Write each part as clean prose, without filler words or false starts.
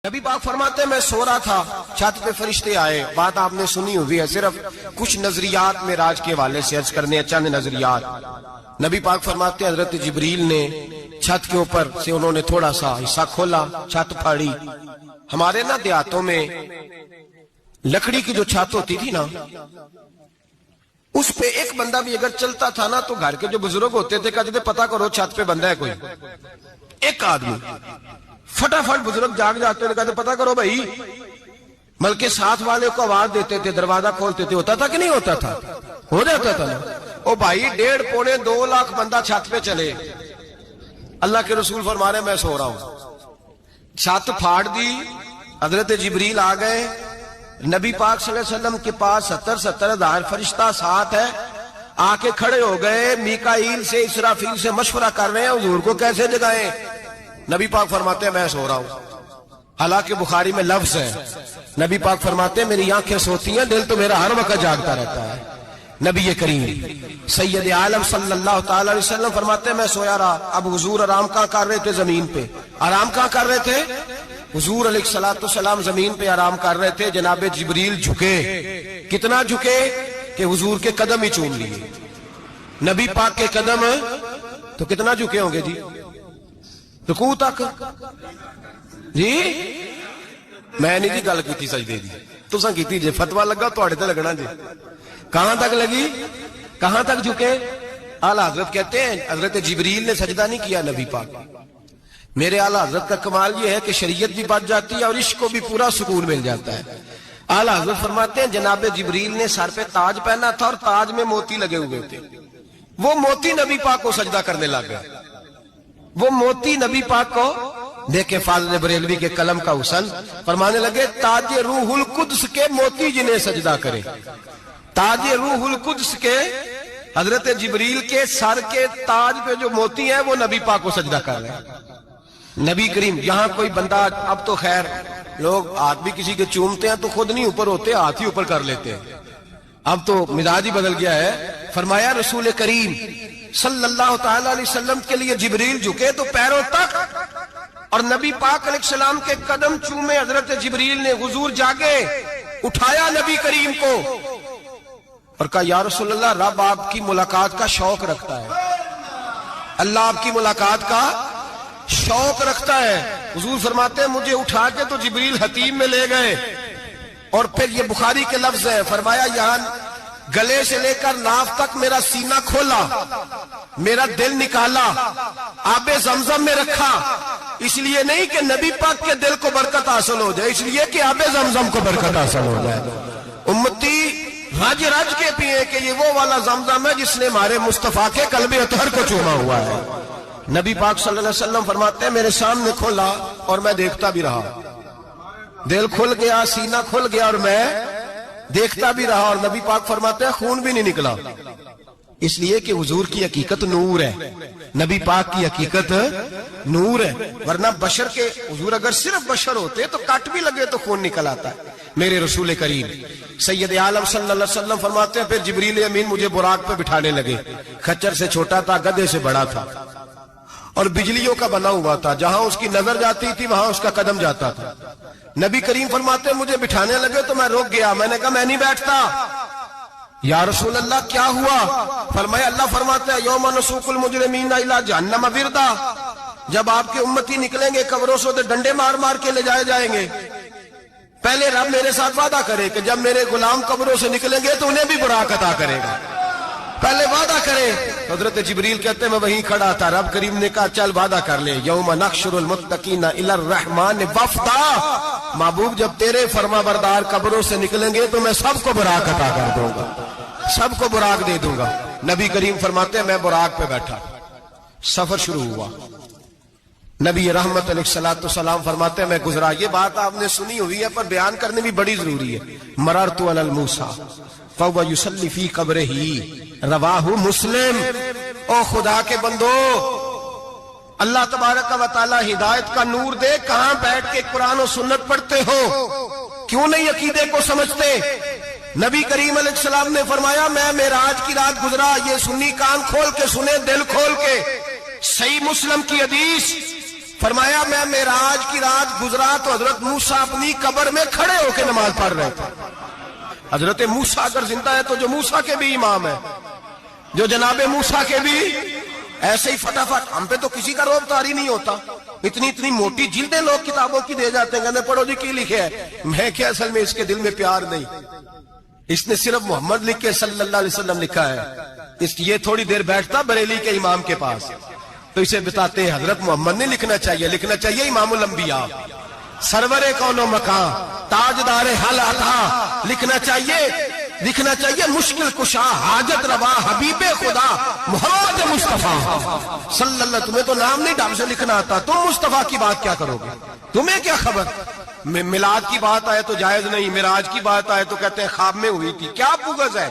نبی پاک فرماتے ہیں میں سو رہا تھا، چھت پہ فرشتے آئے. بات آپ نے سنی ہوئی ہے، صرف کچھ نظریات معراج کے حوالے سے عرض کرنے ہیں، چند نظریات. نبی پاک فرماتے ہیں حضرت جبریل نے چھت کے اوپر سے انہوں نے تھوڑا سا حصہ کھولا، چھت پھاڑی. ہمارے نا دیہاتوں میں لکڑی کی جو چھت ہوتی تھی نا، اس پہ ایک بندہ بھی اگر چلتا تھا نا تو گھر کے جو بزرگ ہوتے تھے کہتے تھے پتہ کرو چھت پہ بندہ ہے کوئی. ایک آدمی فٹافٹ بزرگ جاگ جاتے تھے، کہتے پتہ کرو بھائی، بلکہ ساتھ والے کو آواز دیتے تھے، دروازہ کھولتے تھے. ہوتا تھا کہ نہیں ہوتا تھا؟ ہو جاتا تھا نا. او بھائی 1.5 پونے 2 لاکھ بندہ چھت پہ چلے. اللہ کے رسول فرما رہے ہیں میں سو رہا ہوں. چھت پھاڑ دی، حضرت جبریل آ گئے. نبی پاک صلی اللہ علیہ وسلم کے پاس 70 ہزار فرشتہ ساتھ ہے، آ کے کھڑے ہو گئے. میکائیل سے اسرافیل سے مشورہ کر رہے ہیں حضور کو کیسے جگائیں. نبی پاک فرماتے ہیں میں سو رہا ہوں. حالانکہ بخاری میں لفظ ہے، نبی پاک فرماتے ہیں میری آنکھیں سوتی ہیں، دل تو میرا ہر وقت جاگتا رہتا ہے. نبی کریم سید عالم صلی اللہ تعالی علیہ وسلم فرماتے ہیں میں سویا رہا. اب حضور آرام کہاں کر رہے تھے؟ زمین پہ. آرام کہاں کر رہے تھے؟ حضور علیہ السلام زمین پہ آرام کر رہے تھے. جناب جبریل جھکے. کتنا جھکے کہ حضور کے قدم ہی چوم لیے. نبی پاک کے قدم تو کتنا جھکے ہوں گے جی؟ رکوع تک. جی میں نہیں جی گل کی سجدے دی، تساں کیتی جے. فتویٰ لگا تواڈے تے لگنا جی. کہاں تک لگی؟ کہاں تک جھکے؟ اعلیٰ حضرت کہتے ہیں حضرت جبریل نے سجدہ نہیں کیا نبی پاک. میرے اعلیٰ حضرت کا کمال یہ ہے کہ شریعت بھی بچ جاتی ہے اور عشق کو بھی پورا سکون مل جاتا ہے. اعلیٰ حضرت فرماتے ہیں جناب جبریل نے سر پہ تاج پہنا تھا اور تاج میں موتی لگے ہوئے تھے. وہ موتی نبی پاک کو سجدہ کرنے لگ گئے. وہ موتی نبی پاک کو دیکھیں. فاضل بریلوی کے قلم کا حسن فرمانے لگے تاج روح القدس کے موتی جنہیں سجدہ کرے. تاج روح القدس کے حضرت جبریل کے سر کے تاج پہ جو موتی ہیں وہ نبی پاک کو سجدہ کر رہے ہیں. نبی کریم یہاں کوئی بندہ، اب تو خیر لوگ ہاتھ بھی کسی کے چومتے ہیں تو خود نہیں اوپر ہوتے، ہاتھ ہی اوپر کر لیتے ہیں. اب تو مزاج ہی بدل گیا ہے. فرمایا رسول کریم صلی اللہ تعالی علیہ وسلم کے لیے جبریل جھکے تو پیروں تک، اور نبی پاک علیہ السلام کے قدم چومے. حضرت جبریل نے حضور جاگے، اٹھایا نبی کریم کو اور کہا یا رسول اللہ، رب آپ کی ملاقات کا شوق رکھتا ہے. اللہ آپ کی ملاقات کا شوق رکھتا ہے. حضور فرماتے ہیں مجھے اٹھا کے تو جبریل حتیم میں لے گئے. اور پھر یہ بخاری کے لفظ ہے، فرمایا یہاں گلے سے لے کر ناف تک میرا سینہ کھولا، میرا دل نکالا، آب زمزم میں رکھا. اس لیے نہیں کہ نبی پاک کے دل کو برکت حاصل ہو جائے، اس لیے کہ آب زمزم کو برکت حاصل ہو جائے. امتی رج رج کے پیئے کہ یہ وہ والا زمزم ہے جس نے ہمارے مصطفیٰ کے قلب اطہر کو چوما ہوا ہے. نبی پاک صلی اللہ علیہ وسلم فرماتے ہیں میرے سامنے کھولا اور میں دیکھتا بھی رہا. دل کھل گیا، سینہ کھل گیا اور میں دیکھتا بھی رہا. اور نبی پاک فرماتے ہیں خون بھی نہیں نکلا، اس لیے کہ حضور کی حقیقت نور ہے. نبی پاک کی حقیقت نور ہے. ورنہ بشر کے حضور اگر صرف بشر ہوتے تو کٹ بھی لگے تو خون نکل آتا ہے. میرے رسول کریم سید عالم صلی اللہ علیہ وسلم فرماتے ہیں پھر جبریل امین مجھے براق پہ بٹھانے لگے. خچر سے چھوٹا تھا، گدھے سے بڑا تھا اور بجلیوں کا بنا ہوا تھا. جہاں اس کی نظر جاتی تھی وہاں اس کا قدم جاتا تھا. نبی کریم فرماتے ہیں مجھے بٹھانے لگے تو میں رک گیا. میں نے کہا میں نہیں بیٹھتا. یا رسول اللہ کیا ہوا؟ فرمایا اللہ فرماتے ہیں یوم نسوق المجرمین الی جہنم وردا، جب آپ کے امتی نکلیں گے قبروں سے ڈنڈے مار مار کے لے جائے جائیں گے. پہلے رب میرے ساتھ وعدہ کرے کہ جب میرے غلام قبروں سے نکلیں گے تو انہیں بھی براق عطا کرے گا. پہلے وعدہ کرے. حضرت جبریل کہتے ہیں میں وہیں کھڑا تھا. رب کریم نے کہا چل وعدہ کر لے. یوم نحشر المتقین الی الرحمن وفدا، محبوب جب تیرے فرما بردار قبروں سے نکلیں گے تو میں سب کو براق عطا کر دوں گا، سب کو براق دے دوں گا. نبی کریم فرماتے ہیں میں براق پہ بیٹھا. سفر شروع ہوا. نبی رحمت علیہ السلام فرماتے ہیں میں گزرا. یہ بات آپ نے سنی ہوئی ہے پر بیان کرنے بھی بڑی ضروری ہے. مررت علی الموسیٰ فہو یصلی فی قبرہ، رواہ مسلم. او خدا کے بندو، اللہ تبارک و تعالی ہدایت کا نور دے. کہاں بیٹھ کے قرآن و سنت پڑھتے ہو؟ کیوں نہیں عقیدے کو سمجھتے؟ نبی کریم علیہ السلام نے فرمایا میں معراج کی رات گزرا. یہ سنی کان کھول کے سنے، دل کھول کے. صحیح مسلم کی حدیث فرمایا میں معراج کی رات گزرا تو حضرت موسیٰ اپنی قبر میں کھڑے ہو کے نماز پڑھ رہے تھے. حضرت موسیٰ اگر زندہ ہے تو جو موسیٰ کے بھی امام ہے, جو جناب موسیٰ کے بھی ایسے ہی فٹافٹ. ہم پہ تو کسی کا روب طاری نہیں ہوتا, اتنی موٹی جلدیں لوگ کتابوں کی دے جاتے ہیں, کہتے پڑھو جی کی لکھے ہے. میں کیا اصل میں اس کے دل میں پیار نہیں, اس نے صرف محمد لکھ کے صلی اللہ علیہ وسلم لکھا ہے. یہ تھوڑی دیر بیٹھتا بریلی کے امام کے پاس تو اسے بتاتے ہیں حضرت محمد نے لکھنا چاہیے امام الانبیاء, سرور کون و مکان, تاجدار حل عطا, لکھنا چاہیے مشکل کشا, حاجت روا, حبیب خدا محمد مصطفیٰ صلی اللہ. تمہیں تو نام نہیں ڈھنگ سے لکھنا آتا, تم مصطفیٰ کی بات کیا کرو گے, تمہیں کیا خبر. میلاد کی بات آئے تو جائز نہیں, معراج کی بات آئے تو کہتے ہیں خواب میں ہوئی تھی. کیا بغض ہے,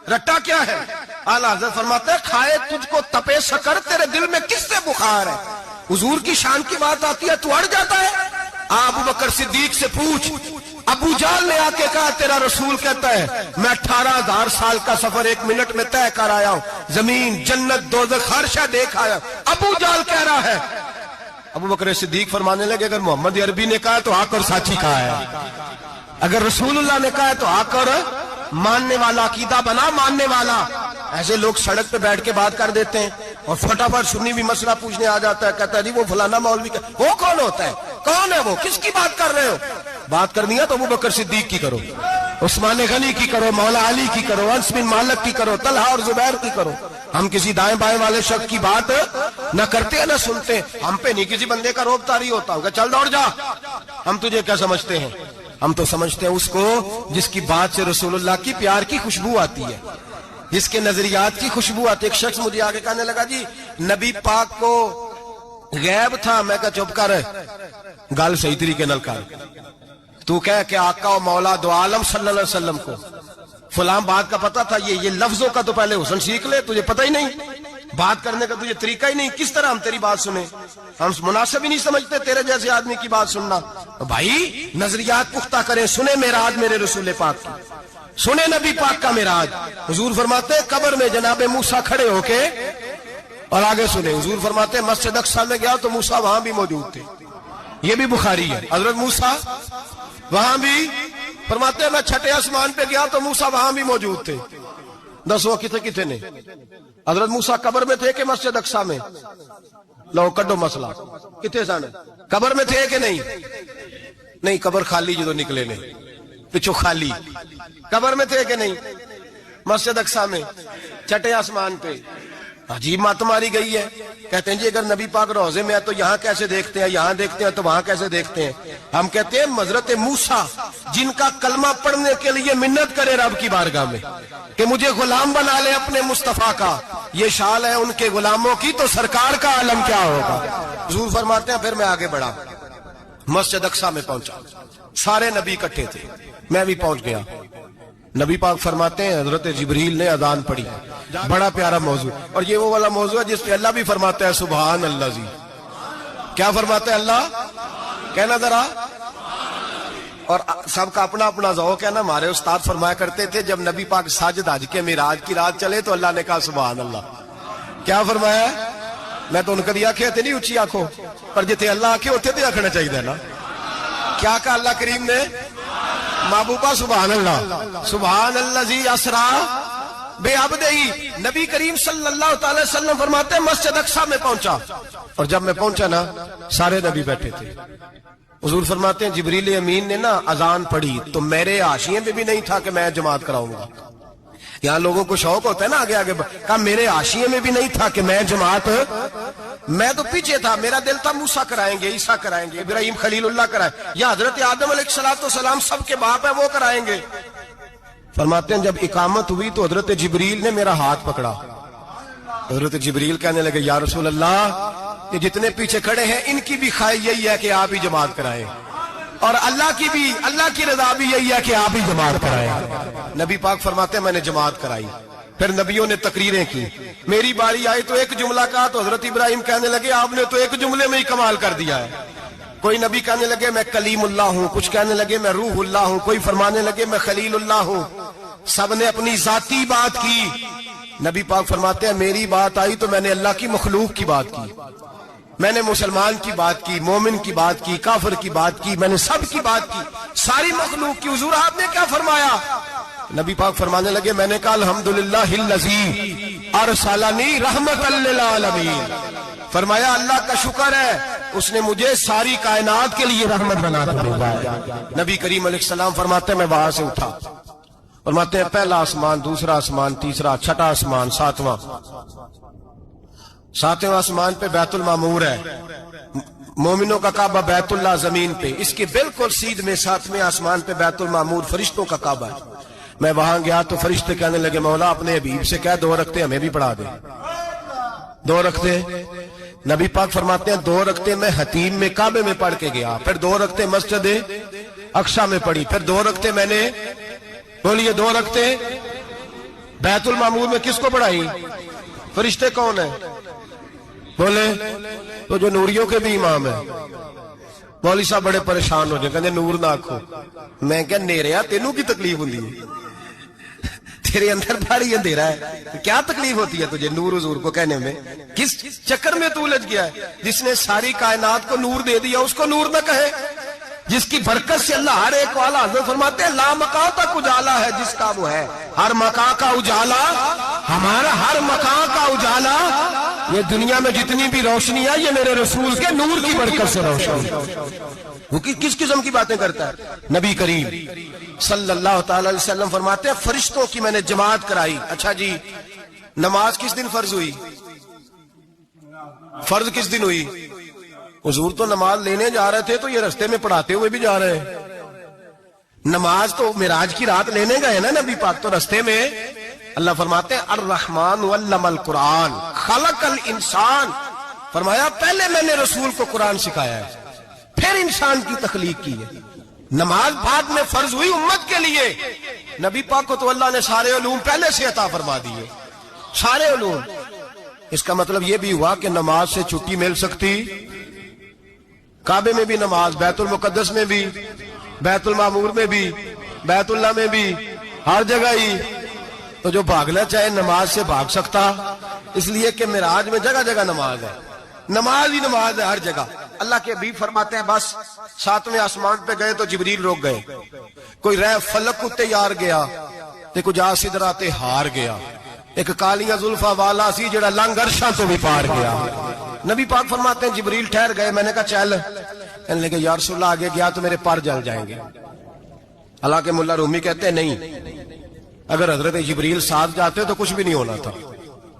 رٹا کیا ہے. اعلیٰ حضرت فرماتے ہیں کھائے تجھ کو تپے سکر, تیرے دل میں کس سے بخار ہے. حضور کی شان کی بات آتی ہے تو اڑ جاتا ہے. ابو بکر صدیق سے پوچھ, ابو جہل نے آ کے کہا تیرا رسول کہتا ہے میں 18,000 سال کا سفر 1 منٹ میں طے کر آیا ہوں, زمین جنت دوزخ ہر شے دیکھ آیا. ابو جہل کہہ رہا ہے. ابو بکر صدیق فرمانے لگے اگر محمد عربی نے کہا تو آ کر ساتھی کہا ہے, اگر رسول اللہ نے کہا ہے تو آ کر ماننے والا, عقیدہ بنا ماننے والا. ایسے لوگ سڑک پہ بیٹھ کے بات کر دیتے ہیں اور فٹافٹ سنی بھی مسئلہ پوچھنے آ جاتا ہے, کہتا ہے جی وہ فلانا مولوی کا. وہ کون ہوتا ہے, کون ہے وہ, کس کی بات کر رہے ہو. بات کرنی ہے تو ابو بکر صدیق کی کرو, عثمان غنی کی کرو, مولا علی کی کرو, انس بن مالک کی کرو, طلحہ اور زبیر کی کرو. ہم کسی دائیں بائیں والے شخص کی بات نہ کرتے ہیں نہ سنتے. ہم پہ نہیں کسی بندے کا روب طاری ہوتا ہوگا چل دوڑ جا. ہم تجھے کیا سمجھتے ہیں, ہم تو سمجھتے ہیں اس کو جس کی بات سے رسول اللہ کی پیار کی خوشبو آتی ہے, جس کے نظریات کی خوشبو آتی ہے. ایک شخص مجھے آگے کہنے لگا جی نبی پاک کو غیب تھا. میں کہا چپ کر, گل صحیح طریقے نال کر. تو کہہ کہ آقا و مولا دو عالم صلی اللہ علیہ وسلم کو فلاں بات کا پتا تھا, یہ لفظوں کا تو پہلے حسن سیکھ لے, تجھے پتہ ہی نہیں, بات کرنے کا تجھے طریقہ ہی نہیں, کس طرح ہم تیری بات سنیں. ہم مناسب ہی نہیں سمجھتے تیرے جیسے آدمی کی بات سننا. بھائی نظریات پختہ کریں, سنیں معراج میرے رسول پاک کی, سنیں نبی پاک کا معراج. حضور فرماتے ہیں قبر میں جناب موسیٰ کھڑے ہو کے, اور آگے سنیں حضور فرماتے ہیں مسجد اقصی میں گیا تو موسیٰ وہاں بھی موجود تھے. یہ بھی بخاری ہے. حضرت موسیٰ وہاں بھی, فرماتے ہیں میں 6 آسمان پہ گیا تو موسیٰ وہاں بھی موجود تھے. دسو کتنے نے, حضرت موسیٰ قبر میں تھے کہ مسجد اقصی میں؟ لو کڈو مسئلہ, کتنے سن قبر میں تھے کہ نہیں, قبر خالی جو نکلے نے پچھو خالی, قبر میں تھے کہ نہیں, مسجد اقصی میں 6 آسمان پہ. عجیب مات ماری گئی ہے. کہتے ہیں جی اگر نبی پاک روزے میں ہے تو یہاں کیسے دیکھتے ہیں, یہاں دیکھتے ہیں تو وہاں کیسے دیکھتے ہیں. ہم کہتے ہیں حضرت موسیٰ جن کا کلمہ پڑھنے کے لیے منت کرے رب کی بارگاہ میں کہ مجھے غلام بنا لے اپنے مصطفیٰ کا, یہ شال ہے ان کے غلاموں کی, تو سرکار کا عالم کیا ہوگا. حضور فرماتے ہیں پھر میں آگے بڑھا, مسجد اقصی میں پہنچا, سارے نبی اکٹھے تھے, میں بھی پہنچ گیا. نبی پاک فرماتے ہیں حضرت جبریل نے اذان پڑھی. بڑا پیارا موضوع, اور یہ وہ والا موضوع ہے جس پہ اللہ بھی فرماتا ہے سبحان اللہ. جی کیا فرماتا ہے اللہ, کہنا ذرا. اور سب کا اپنا اپنا ذوق ہے نا. ہمارے استاد فرمایا کرتے تھے جب نبی پاک ساجد حج کے معراج کی رات چلے تو اللہ نے کہا سبحان اللہ. کیا فرمایا, میں تو ان کدی آنکھیں تے نہیں اچھی آنکھوں, پر جتنے اللہ آنکھیں ہوتے تے آنکھنا چاہیے نا. کیا کہا اللہ کریم نے, محبوبہ سبحان اللہ. سبحان الذی اسرا بے عبدہی. نبی کریم صلی اللہ تعالی وسلم فرماتے ہیں مسجد اقصی میں پہنچا, اور جب میں پہنچا نا سارے نبی بیٹھے تھے. حضور فرماتے ہیں جبریل امین نے نا اذان پڑھی تو میرے حاشیے میں بھی نہیں تھا کہ میں جماعت کراؤں گا. یہاں لوگوں کو شوق ہوتا ہے نا آگے آگے, کہا میرے حاشیے میں بھی نہیں تھا کہ میں جماعت, میں تو پیچھے تھا. میرا دل تھا موسیٰ کرائیں گے, عیسیٰ کرائیں گے, ابراہیم خلیل اللہ کرائیں, یا حضرت آدم علیہ السلام سب کے باپ ہے وہ کرائیں گے. فرماتے ہیں جب اقامت ہوئی تو حضرت جبریل نے میرا ہاتھ پکڑا. حضرت جبریل کہنے لگے یا رسول اللہ, یہ جتنے پیچھے کھڑے ہیں ان کی بھی خواہش یہی ہے کہ آپ ہی جماعت کرائیں, اور اللہ کی رضا بھی یہی ہے کہ آپ ہی جماعت کرائیں. نبی پاک فرماتے ہیں میں نے جماعت کرائی. پھر نبیوں نے تقریریں کی. میری باری آئی تو ایک جملہ کہا تو حضرت ابراہیم کہنے لگے آپ نے تو ایک جملے میں ہی کمال کر دیا ہے. کوئی نبی کہنے لگے میں کلیم اللہ ہوں, کچھ کہنے لگے میں روح اللہ ہوں, کوئی فرمانے لگے میں خلیل اللہ ہوں. سب نے اپنی ذاتی بات کی. نبی پاک فرماتے ہیں میری بات آئی تو میں نے اللہ کی مخلوق کی بات کی. میں نے مسلمان کی بات کی، مومن کی بات کی، کافر کی بات کی، میں نے سب کی بات کی، ساری مخلوق کی۔ حضور آپ نے کیا فرمایا؟ نبی پاک فرمانے لگے میں نے کہا الحمدللہ الذی ارسلنی رحمۃ للعالمین، فرمایا اللہ کا شکر ہے اس نے مجھے ساری کائنات کے لیے رحمت بنا کر بھیجا ہے۔ نبی کریم علیہ السلام فرماتے ہیں میں وہاں سے اٹھا، فرماتے ہیں پہلا آسمان، دوسرا آسمان، تیسرا، چھٹا آسمان، ساتواں آسمان پہ بیت المعمور ہے، مومنوں کا کعبہ بیت اللہ زمین پہ، اس کے بالکل سیدھ میں ساتویں آسمان پہ بیت المعمور فرشتوں کا کعبہ ہے۔ میں وہاں گیا تو فرشتے کہنے لگے مولا اپنے حبیب سے کہہ 2 رکعتیں ہمیں بھی پڑھا دے۔ 2 رکعتیں نبی پاک فرماتے ہیں 2 رکعتیں میں حتیم میں کعبے میں پڑھ کے گیا، پھر 2 رکعتیں مسجد اقصی میں پڑھی، پھر 2 رکعتیں میں نے بولیے 2 رکعتیں بیت المعمور میں کس کو پڑھائی؟ فرشتے کون ہیں بولے؟ تو جو نوریوں کے بھی امام ہیں۔ مولوی صاحب بڑے پریشان ہو جائے، کہتے نور نہ آکھو۔ میں کہ نیریا تینوں کی تکلیف ہوندی ہے، تیرے اندر بھاری اندھیرا ہے، کیا تکلیف ہوتی ہے تجھے نور حضور کو کہنے میں؟ کس چکر میں تو الجھ گیا ہے؟ جس نے ساری کائنات کو نور دے دیا اس کو نور نہ کہے؟ جس کی برکت سے اللہ ہر ایک والا، حضرت فرماتے ہیں لا مکان تک اجالا ہے جس کا وہ ہے، ہر مکان کا اجالا ہمارا، ہر مکان کا اجالا، یہ دنیا میں جتنی بھی روشنی ہے یہ میرے رسول کے نور کی برکت سے روشن ہے۔ وہ کس قسم کی باتیں کرتا ہے؟ نبی کریم صلی اللہ تعالی علیہ وسلم فرماتے ہیں فرشتوں کی میں نے جماعت کرائی۔ اچھا جی نماز کس دن فرض ہوئی؟ فرض کس دن ہوئی؟ حضور تو نماز لینے جا رہے تھے تو یہ رستے میں پڑھاتے ہوئے بھی جا رہے ہیں۔ نماز تو معراج کی رات لینے گئے نا نبی پاک، تو رستے میں اللہ فرماتے ہیں الرحمن علم القرآن خلق الانسان، فرمایا پہلے میں نے رسول کو قرآن سکھایا ہے پھر انسان کی تخلیق کی ہے۔ نماز بعد میں فرض ہوئی امت کے لیے، نبی پاک کو تو اللہ نے سارے علوم پہلے سے عطا فرما دیے، سارے علوم۔ اس کا مطلب یہ بھی ہوا کہ نماز سے چھٹی مل سکتی؟ کعبے میں بھی نماز، بیت المقدس میں بھی، بیت المعمور میں بھی، بیت اللہ میں بھی، ہر جگہ ہی۔ تو جو بھاگنا چاہے نماز سے بھاگ سکتا، اس لیے کہ معراج میں جگہ جگہ نماز ہے، نماز ہی نماز ہے ہر جگہ۔ اللہ کے حبیب فرماتے ہیں بس 7ویں آسمان پہ گئے تو جبریل روک گئے، کوئی رہ فلک کو تیار گیا تے کچھ سدرا تے ہار گیا، ایک کالیاں زلفاں والا سی جڑا لنگ عرشاں تو بھی پار گیا۔ نبی پاک فرماتے ہیں جبریل ٹھہر گئے، میں نے کہا چل، کہنے لگے یا رسول اللہ آگے گیا تو میرے پر جل جائیں گے۔ حالانکہ ملا رومی کہتے ہیں نہیں، اگر حضرت جبریل ساتھ جاتے تو کچھ بھی نہیں ہونا تھا،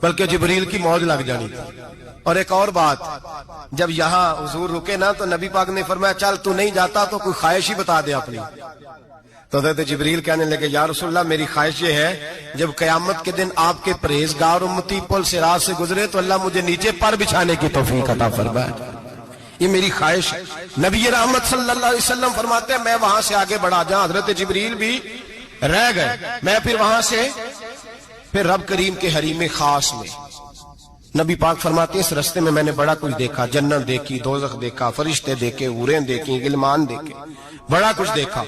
بلکہ جبریل کی موج لگ جانی تھی۔ اور ایک اور بات، جب یہاں حضور رکے نا تو نبی پاک نے فرمایا چل تو نہیں جاتا تو کوئی خواہش ہی بتا دے اپنی۔ تو حضرت جبریل کہنے لگے یا رسول اللہ میری خواہش یہ ہے جب قیامت کے دن آپ کے پرہیزگار امتی پل صراط سے گزرے تو اللہ مجھے نیچے پر بچھانے کی توفیق عطا فرمائے، یہ میری خواہش ہے۔ نبی رحمت صلی اللہ علیہ وسلم فرماتے ہیں میں وہاں سے آگے بڑھا جہاں حضرت جبریل بھی رہ گئے، میں پھر وہاں سے پھر رب کریم کے حریم خاص میں۔ نبی پاک فرماتے ہیں اس رستے میں نے بڑا کچھ دیکھا، جنت دیکھی، دوزخ دیکھا، فرشتے دیکھے، حوریں دیکھی، غلمان دیکھے، بڑا کچھ دیکھا۔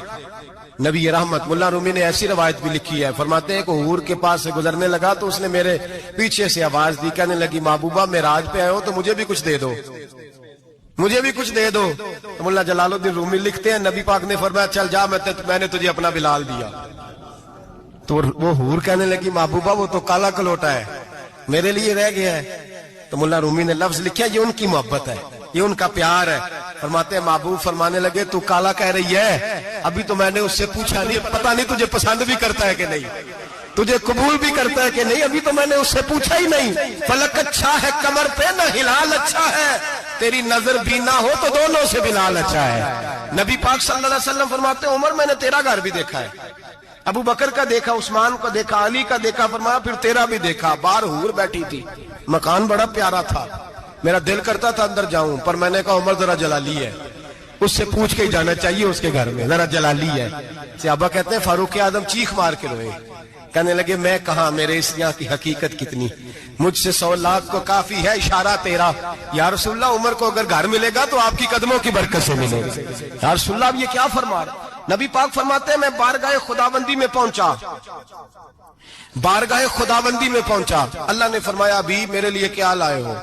نبی رحمت ملا رومی نے ایسی روایت بھی لکھی ہے، فرماتے ہیں کہ حور کے پاس سے گزرنے لگا تو اس نے میرے پیچھے سے آواز دی، کہنے لگی محبوبہ معراج پہ آئے ہو تو مجھے بھی کچھ دے دو، مجھے بھی کچھ دے دو۔ تو ملا جلال الدین رومی لکھتے ہیں نبی پاک نے فرمایا چل جا میں نے تجھے اپنا بلال دیا۔ تو وہ حور کہنے لگی محبوبہ وہ تو کالا کلوٹا ہے، میرے لیے رہ گیا ہے۔ تو ملا رومی نے لفظ لکھا یہ ان کی محبت ہے، یہ ان کا پیار ہے۔ فرماتے ہیں محبوب فرمانے لگے تو کالا کہہ رہی ہے، ابھی تو میں نے اس سے پوچھا نہیں، پتہ نہیں تجھے پسند بھی کرتا ہے کہ نہیں، تجھے قبول بھی کرتا ہے کہ نہیں، ابھی تو میں نے اس سے پوچھا ہی نہیں۔ فلک اچھا ہے کمر پہ نہ ہلال اچھا ہے، تیری نظر بھی نہ ہو تو دونوں سے بلال اچھا ہے۔ نبی پاک صلی اللہ علیہ وسلم فرماتے ہیں عمر میں نے تیرا گھر بھی دیکھا ہے، ابو بکر کا دیکھا، عثمان کا دیکھا، علی کا دیکھا، فرمایا پھر تیرا بھی دیکھا۔ باہر حور بیٹھی تھی، مکان بڑا پیارا تھا، میرا دل کرتا تھا اندر جاؤں، پر میں نے کہا عمر ذرا جلالی ہے، اس سے پوچھ کے ہی جانا چاہیے اس کے گھر میں، ذرا جلالی ہے۔ صحابہ کہتے ہیں فاروق اعظم چیخ مار کے روئے، کہنے لگے میں کہاں، میرے اس یہاں کی حقیقت کتنی، مجھ سے 100 لاکھ کو کافی ہے اشارہ تیرا۔ یا رسول اللہ عمر کو اگر گھر ملے گا تو آپ کی قدموں کی برکت سے ملے گا۔ یا رسول اللہ اب یہ کیا فرما رہا؟ نبی پاک فرماتے ہیں میں بارگاہ خداوندی میں پہنچا، بارگاہ خداوندی میں پہنچا، اللہ نے فرمایا ابھی میرے لیے کیا لائے ہو؟